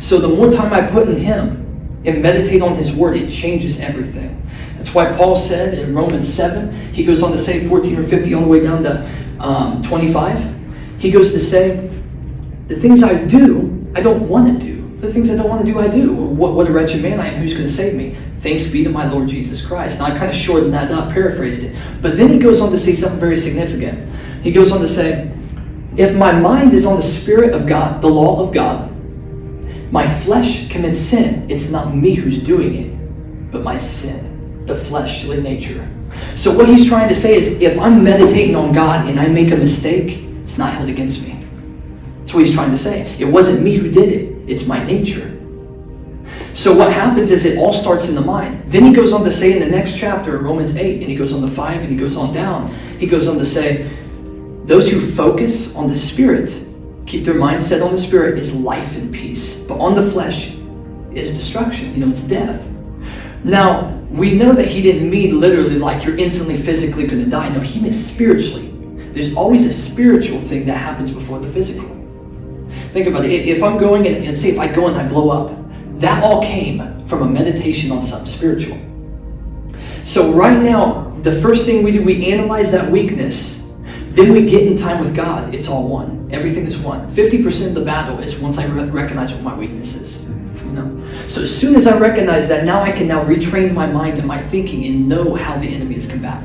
So the more time I put in him and meditate on his word, it changes everything. That's why Paul said in Romans 7, he goes on to say 14 or 50 all the way down to 25. He goes to say, the things I do, I don't want to do. The things I don't want to do, I do. What a wretched man I am. Who's going to save me? Thanks be to my Lord Jesus Christ. Now I kind of shortened that up, paraphrased it. But then he goes on to say something very significant. He goes on to say, if my mind is on the Spirit of God, the law of God, my flesh commits sin. It's not me who's doing it, but my sin, the fleshly nature. So what he's trying to say is, if I'm meditating on God and I make a mistake, it's not held against me. That's what he's trying to say. It wasn't me who did it. It's my nature. So what happens is it all starts in the mind. Then he goes on to say in the next chapter, Romans 8, and he goes on to 5, and he goes on down. He goes on to say, those who focus on the Spirit, keep their mind set on the Spirit, is life and peace. But on the flesh is destruction. It's death. Now, we know that he didn't mean literally like you're instantly physically going to die. No, he meant spiritually. There's always a spiritual thing that happens before the physical. Think about it. If I'm going and say if I go and I blow up, that all came from a meditation on something spiritual. So right now, the first thing we do, we analyze that weakness. Then we get in time with God. It's all one. Everything is one. 50% of the battle is once I recognize what my weakness is. So as soon as I recognize that, now I can now retrain my mind and my thinking and know how the enemy is combated.